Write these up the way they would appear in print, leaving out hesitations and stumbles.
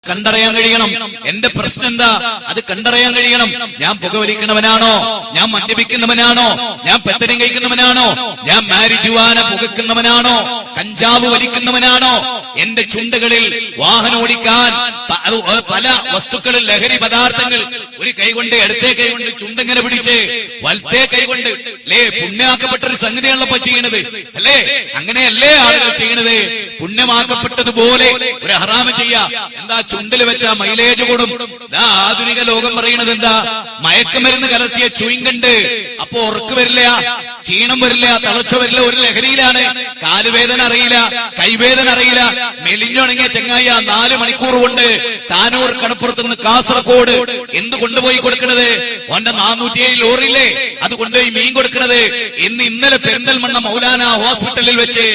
കണ്ടറിയാൻ കഴിയണം. എന്റെ പ്രശ്നം എന്താ, അത് കണ്ടറിയാൻ കഴിയണം. ഞാൻ പുകവലിക്കുന്നവനാണോ, ഞാൻ മദ്യപിക്കുന്നവനാണോ, ഞാൻ പെത്തനം കഴിക്കുന്നവനാണോ, ഞാൻ മാരിജുവാന പുകക്കുന്നവനാണോ, കഞ്ചാവ് വലിക്കുന്നവനാണോ, എന്റെ ചുണ്ടുകളിൽ വാഹനം ഓടിക്കാൻ പല വസ്തുക്കളിൽ ലഹരി പദാർത്ഥങ്ങൾ ഒരു കൈകൊണ്ട് ഇടത്തെ കൈകൊണ്ട് ചുണ്ടെങ്ങനെ പിടിച്ച് വലത്തെ കൈകൊണ്ട് പുണ്യമാക്കപ്പെട്ടൊരു സംഗതിയാണല്ലോ ചെയ്യണത് അല്ലേ? അങ്ങനെയല്ലേ ആളുകൾ ചെയ്യണത്? പുണ്യമാക്കപ്പെട്ടതുപോലെ ഒരു ഹറാമ് ചെയ്യാ. എന്താ ചുണ്ടിൽ വെച്ച മൈലേജ് കൂടും. ആധുനിക ലോകം പറയുന്നത് എന്താ, മയക്കുമരുന്ന് കലർത്തിയ ചുയിങ്കണ്ട്. അപ്പൊ ഉറക്ക് വരില്ല, ക്ഷീണം വരില്ല, തളർച്ച വരില്ല, ഒരു ലഹരിയിലാണ്. കാലുവേദന അറിയില്ല, കൈവേദന അറിയില്ല. മെലിഞ്ഞുണങ്ങിയ ചെങ്ങായ 4 മണിക്കൂർ കൊണ്ട് താനൂർ കടപ്പുറത്തുനിന്ന് കാസർഗോഡ് എന്ത് കൊണ്ടുപോയി കൊടുക്കണത്? ഓന്റെ 407 ലോറിയില്ലേ അത് കൊണ്ടുപോയി മീൻ കൊടുക്കണത്. ഇന്നലെ പെരിന്തൽമണ്ണ മൗലാന ഹോസ്പിറ്റലിൽ വെച്ച്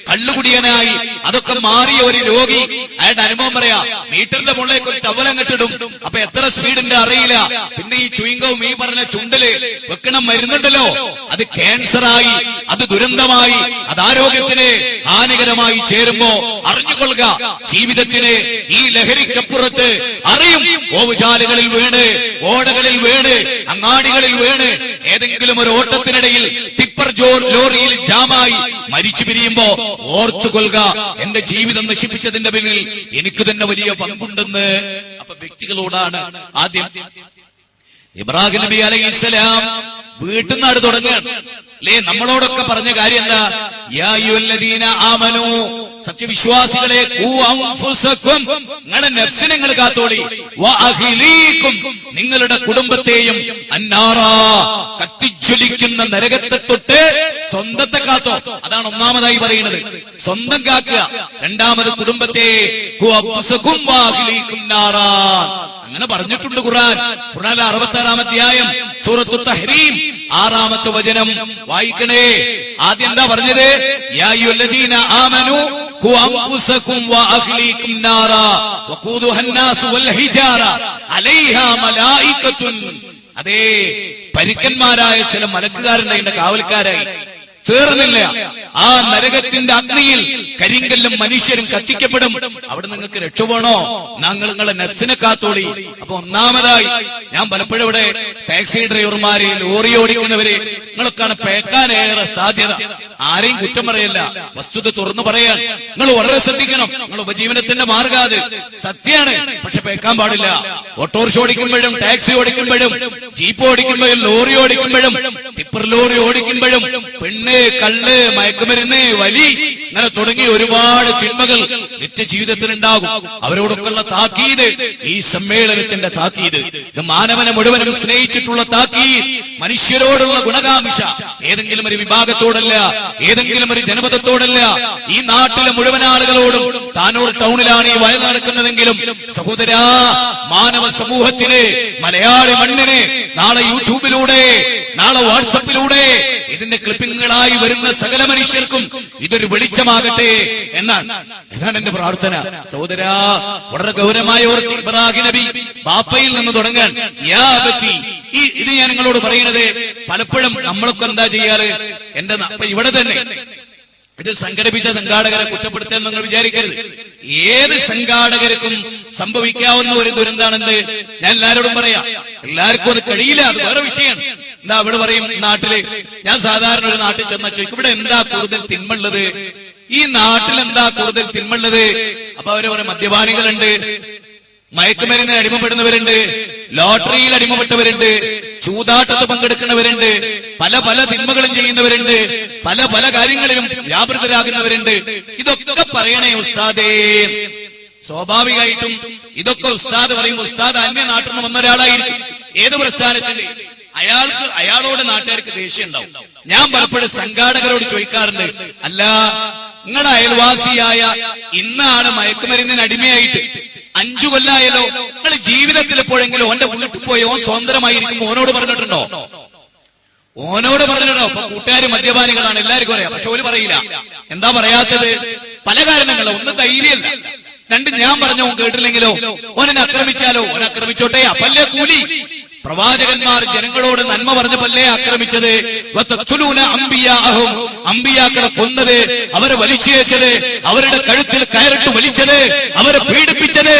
കള്ളുകുടിയനായി അതൊക്കെ മാറിയ ഒരു രോഗി അയാളുടെ അനുഭവം പറയാ. മീറ്ററിന്റെ മുകളിലേക്ക് ഒരു ടവലം കെട്ടിടും. അപ്പൊ എത്ര സ്പീഡിന്റെ അറിയില്ല. പിന്നെ ഈ ചുയിങ്കവും ഈ പറഞ്ഞ ചുണ്ടല് വെക്കണം മരുന്നുണ്ടല്ലോ, അത് ക്യാൻസറായി, അത് ദുരന്തമായി, അത് ആരോഗ്യത്തിന് ഹാനികരമായി ചേരുമ്പോ അറിഞ്ഞുകൊള്ളുക. ജീവിതത്തിന് ഈ ലഹരിക്കപ്പുറത്ത് അറിയും. ഓവുചാലുകളിൽ വീണ്, ഓടകളിൽ വീണ്, അങ്ങാടികളിൽ വീണ്, ഏതെങ്കിലും ഒരു ഓട്ടത്തിനിടയിൽ ടിപ്പർ ലോറിയിൽ ജാമായി മരിച്ചു പിരിയുമ്പോ ഓർത്തുകൊള്ളുക, എന്റെ ജീവിതം നശിപ്പിച്ചതിന്റെ പിന്നിൽ എനിക്ക് തന്നെ വലിയ പങ്കുണ്ടെന്ന്. അപ്പൊ വ്യക്തികളോടാണ് ആദ്യം. ഇബ്രാഹിം നബി അലൈഹിസ്സലാം വീട്ടിൽ നിന്നാണ് തുടങ്ങുകയാണ് അല്ലേ? നമ്മളോടൊക്കെ പറഞ്ഞ കാര്യം എന്താ? യാ അയ്യുഹല്ലദീന ആമനൂ, സത്യവിശ്വാസികളെ, ഖൂ അൻഫുസകും, നിങ്ങളുടെ നഫ്സിനെ നിങ്ങൾ കാത്തോളി, വ അഹ്ലീകും, നിങ്ങളുടെ കുടുംബത്തെയും, അന്നാറ, കത്തിജ്വലിക്കുന്ന നരകത്തെ തൊട്ട് സ്വന്തത്തെ കാത്തോ. അതാണ് ഒന്നാമതായി പറയുന്നത്, സ്വന്തം കാക്കുക. രണ്ടാമത് കുടുംബത്തെ, ഖൂ അൻഫുസകും വ അഹ്ലീകും നാറാ. അങ്ങനെ പറഞ്ഞിട്ടുണ്ട് ഖുർആൻ. ഖുർആനിലെ 66-ാം അധ്യായം സൂറത്തു തഹ്രീം 6-ാമത്തെ വചനം വായിക്കണേ. ആദ്യം എന്താ പറഞ്ഞത്? യാ അയ്യുഹല്ലദീന ആമനൂ ഖൂ അൻഫുസകും വ അഹ്ലീകും നാറാ വഖൂദുഹാ അന്നാസു വൽ ഹിജാറ അലൈഹാ മലായികത്തുൻ. അതേ, പരിക്കന്മാരായ ചില മലക്കുകാരുണ്ട് കാവൽക്കാരായി. തീർന്നില്ല, ആ നരകത്തിന്റെ അഗ്നിയിൽ കരിങ്കല്ലും മനുഷ്യരും കത്തിക്കപ്പെടും. അവിടെ നിങ്ങൾക്ക് രക്ഷപ്പെടണോ? നിങ്ങളെ നഫ്സിനെ കാത്തോളി. അപ്പൊ ഒന്നാമതായി ഞാൻ പലപ്പോഴും ഇവിടെ ടാക്സി ഡ്രൈവർമാര്, ലോറി ഓടിക്കുന്നവര്, നിങ്ങളൊക്കെയാണ് പേക്കാനേറെ സാധ്യത. ആരെയും കുറ്റം പറയല്ല, വസ്തുത തുറന്നു പറയാൻ നിങ്ങൾ വളരെ ശ്രദ്ധിക്കണം. നിങ്ങൾ ഉപജീവനത്തിന്റെ മാർഗം അത് സത്യാണ്, പക്ഷെ പേക്കാൻ പാടില്ല. ഓട്ടോറിക്ഷ ഓടിക്കുമ്പോഴും, ടാക്സി ഓടിക്കുമ്പോഴും, ജീപ്പ് ഓടിക്കുമ്പോഴും, ലോറി ഓടിക്കുമ്പോഴും, ടിപ്പർ ലോറി ഓടിക്കുമ്പോഴും പെണ്ണ്, കള്ള്, മയക്കുമരുന്ന്, വലി, ഇങ്ങനെ തുടങ്ങി ഒരുപാട് ചിന്മകൾ നിത്യജീവിതത്തിലുണ്ടാകും. അവരോടൊക്കെയുള്ള താക്കീത് ഈ സമ്മേളനത്തിന്റെ താക്കീത്. ഇത് മാനവനെ മുഴുവനും സ്നേഹിച്ചിട്ടുള്ള താക്കീത്, മനുഷ്യരോടുള്ള ഗുണകാംക്ഷ. ഏതെങ്കിലും ഒരു വിഭാഗത്തോടല്ല, ഏതെങ്കിലും ഒരു ജനപദത്തോടല്ല, ഈ നാട്ടിലെ മുഴുവൻ ആളുകളോടും. താനൂർ ടൗണിലാണ് ഈ വയൽ നടക്കുന്നതെങ്കിലും സഹോദരാ, മാനവ സമൂഹത്തിന്, മലയാളി മണ്ണിന് നാളെ യൂട്യൂബിലൂടെ, നാളെ വാട്സപ്പിലൂടെ ഇതിന്റെ ക്ലിപ്പിങ്ങുകളായി വരുന്ന സകല മനുഷ്യർക്കും ഇതൊരു വെളിച്ചമാകട്ടെ എന്നാണ് എന്റെ പ്രാർത്ഥന. സഹോദരാ, വളരെ ഗൗരവമായ ഓർത്ത് ഇബ്രാഹിം നബി ബാപ്പയിൽ നിന്ന് തുടങ്ങാൻ. ഇത് ഞാൻ നിങ്ങളോട് പറയുന്നത്, പലപ്പോഴും നമ്മളൊക്കെ എന്താ ചെയ്യാറ്? എന്റെ ഇവിടെ തന്നെ ഇത് സംഘടിപ്പിച്ച സംഘാടകരെ കുറ്റപ്പെടുത്താൻ നിങ്ങൾ വിചാരിക്കരുത്. ഏത് സംഘാടകർക്കും സംഭവിക്കാവുന്ന ഒരു ദുരന്താണെന്ന് ഞാൻ എല്ലാവരോടും പറയാം. എല്ലാവർക്കും അത് കഴിയില്ല, അത് വേറെ വിഷയമാണ്. എന്താ അവിടെ പറയും, നാട്ടില് ഞാൻ സാധാരണ ഒരു നാട്ടിൽ ചെന്നാൽ ചോദിക്കും, ഇവിടെ എന്താ കൂടുതൽ തിന്മയുള്ളത്? ഈ നാട്ടിൽ എന്താ കൂടുതൽ തിന്മയുള്ളത്? അപ്പൊ അവര് പറയും, മദ്യപാനികളുണ്ട്, മയക്കുമരുന്ന് അടിമപ്പെടുന്നവരുണ്ട്, ലോട്ടറിയിൽ അടിമപ്പെട്ടവരുണ്ട്, ചൂതാട്ടത്ത് പങ്കെടുക്കുന്നവരുണ്ട്, പല പല തിന്മകളും ചെയ്യുന്നവരുണ്ട്, പല പല കാര്യങ്ങളിലും വ്യാപൃതരാകുന്നവരുണ്ട്. ഇതൊക്കെ പറയണേ ഉസ്താദേ. സ്വാഭാവികമായിട്ടും ഇതൊക്കെ ഉസ്താദ് പറയും. ഉസ്താദ് അന്യ നാട്ടിൽ നിന്ന് വന്ന ഒരാളായിരിക്കും, ഏത് പ്രസ്ഥാനത്തിന്റെ, അയാളോട് നാട്ടുകാർക്ക് ദേഷ്യം ഉണ്ടാവും. ഞാൻ പലപ്പോഴും സംഘാടകരോട് ചോദിക്കാറുണ്ട്, അല്ല, നിങ്ങളുടെ അയൽവാസിയായ ഇന്നാണ് മയക്കുമരുന്നിന് അടിമയായിട്ട് 5 കൊല്ലായാലോ, നിങ്ങൾ ജീവിതത്തിൽ എപ്പോഴെങ്കിലും ഓന്റെ വീട്ടിൽ പോയി ഓൻ സ്വതന്ത്രമായിരിക്കും ഓനോട് പറഞ്ഞിട്ടുണ്ടോ? ഓനോട് പറഞ്ഞിട്ടുണ്ടോ? അപ്പൊ കൂട്ടുകാർ മദ്യപാനികളാണ്, എല്ലാവർക്കും അറിയാം, പക്ഷെ ഓര് പറയില്ല. എന്താ പറയാത്തത്? പല കാരണങ്ങളോ. ഒന്ന് ധൈര്യമല്ല, 2 ഞാൻ പറഞ്ഞ ഓൻ കേട്ടില്ലെങ്കിലോ, ഓനെ ആക്രമിച്ചാലോ, ഓൻ ആക്രമിച്ചോട്ടെ, അപ്പല്ലേ കൂലി. പ്രവാചകന്മാർ ജനങ്ങളോട് നന്മ പറഞ്ഞപ്പല്ലേ ആക്രമിച്ചത്? അമ്പിയാക്കളെ കൊന്നത്, അവരെ വലിച്ചേച്ചത്, അവരുടെ കഴുത്തിൽ കയറിട്ട് വലിച്ചത്, അവരെ പീഡിപ്പിച്ചത്.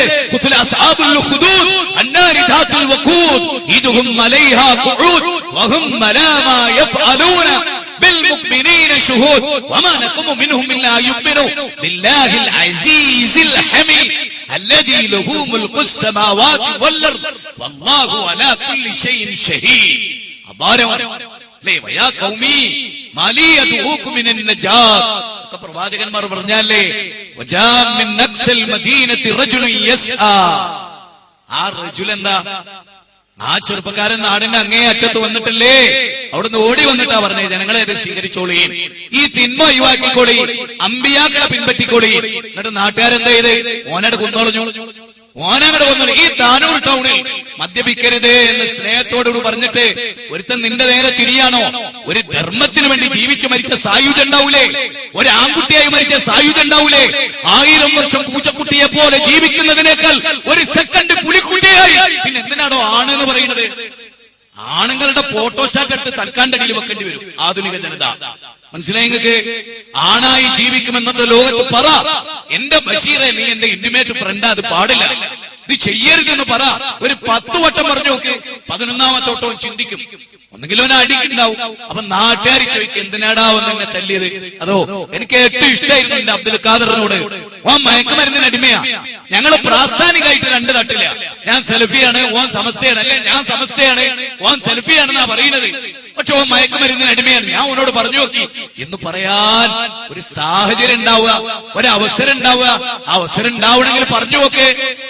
بالمؤمنين شهود وما نقم منهم إلا يؤمنوا بالله العزيز الحميد الذي له ملك السماوات والأرض والله على كل شيء شهيد. ويا قومي ما لي أدعوكم من النجاة. പ്രവാചകന്മാർ പറഞ്ഞല്ലേ, وجاء من أقصى المدينة رجل يسعى. ആ റജുൽ എന്താ? ആ ചെറുപ്പക്കാരൻ നാടിന്റെ അങ്ങേ അറ്റത്ത് വന്നിട്ടില്ലേ, അവിടുന്ന് ഓടി വന്നിട്ടാ പറഞ്ഞേ, ജനങ്ങളെ ഇത് സ്വീകരിച്ചോളി, ഈ തിന്മ ഒഴിവാക്കിക്കോളി, അമ്പിയാക്കളെ പിൻപറ്റിക്കോളി. എന്നിട്ട് നാട്ടുകാരെന്താ ചെയ്ത്? ഓനോട് കൊന്നോളഞ്ഞു, ഓനങ്ങട് കൊന്നു. ഈ താനൂർ ടൗണിൽ മദ്യപിക്കരുത് എന്ന് സ്നേഹത്തോടുകൂടി പറഞ്ഞിട്ട് ഒരുത്തൻ നിന്റെ നേരെ ചിരിയാണോ? ഒരു ധർമ്മത്തിന് വേണ്ടി ജീവിച്ചു മരിച്ച സായുധ ഉണ്ടാവൂലേ? ഒരു ആൺകുട്ടിയായി മരിച്ച സായുധ ഉണ്ടാവൂലേ? 1000 വർഷം പൂച്ചക്കുട്ടിയെ പോലെ ജീവിക്കുന്നതിനേക്കാൾ ഒരു സെക്കൻഡ് പുലിക്കുട്ടിയായി പിന്നെ എന്തിനാണോ ആണ് എന്ന് പറയുന്നത്? ആണുങ്ങളുടെ ഫോട്ടോസ്റ്റാറ്റ് എടുത്ത് തൽക്കാന്റെ അടിയിൽ വെക്കേണ്ടി വരും ആധുനിക ജനത. മനസ്സിലായി നിങ്ങൾക്ക്? ആണായി ജീവിക്കുമെന്നത് ലോകത്ത് പറ. എന്റെ ബഷീറെ, നീ എന്റെ ഇന്റിമേറ്റ് ഫ്രണ്ടാ, അത് പാടില്ല, നീ ചെയ്യരുതെന്ന് പറ. ഒരു 10 വട്ടം പറഞ്ഞു നോക്ക്, 11ാമത്തെ വട്ടവും ചിന്തിക്കും, ഒന്നെങ്കിലും അവനെ അടിക്കുണ്ടാവും. അപ്പൊ നാട്ടുകാർ ചോദിക്കും, എന്തിനാടാ ഒന്ന് എന്നെ തല്ലിയത്? അതോ എനിക്ക് ഏറ്റവും ഇഷ്ടമായിരുന്നു എന്റെ അബ്ദുൽ ഖാദറിനോട്, ഓൻ മയക്കുമരുന്നിന് അടിമയാ, ഞങ്ങൾ പ്രാസ്ഥാനികമായിട്ട് 2 തട്ടില്ല, ഞാൻ സെൽഫിയാണ്, ഓൻ സമസ്തയാണ്, അല്ലെ ഞാൻ സമസ്തയാണ്, ഓൻ സെൽഫിയാണെന്നാ പറയുന്നത്, പക്ഷെ ഓൻ മയക്കുമരുന്നിന് അടിമയാണ്, ഞാൻ ഓനോട് പറഞ്ഞു നോക്കി എന്ന് പറയാൻ ഒരു സാഹചര്യം ഉണ്ടാവുക, ഒരവസരം ഉണ്ടാവുക. ആ അവസരം ഉണ്ടാവണമെങ്കിൽ പറഞ്ഞു നോക്ക്,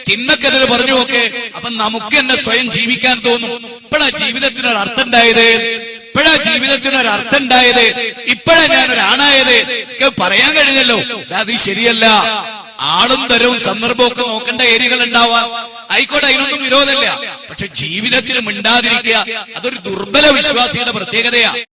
ചിന്നക്കെതിരെ പറഞ്ഞു നോക്ക്. അപ്പൊ നമുക്ക് തന്നെ സ്വയം ജീവിക്കാൻ തോന്നും. ഇപ്പോഴാ ജീവിതത്തിനൊരർത്ഥം ഉണ്ടായത്, ഇപ്പോഴാ ജീവിതത്തിനൊരർത്ഥം ഉണ്ടായത്, ഇപ്പോഴാ ഞാനൊരാണായത് പറയാൻ കഴിഞ്ഞല്ലോ. അത് ശരിയല്ല. ആളും തരവും സന്ദർഭവും ഒക്കെ നോക്കേണ്ട ഏരിയകൾ ഉണ്ടാവാം, ആയിക്കോട്ടെ, അതിനൊന്നും വിരോധമില്ല. പക്ഷെ ജീവിതത്തിൽ മിണ്ടാതിരിക്കുക അതൊരു ദുർബല വിശ്വാസിയുടെ പ്രത്യേകതയാ.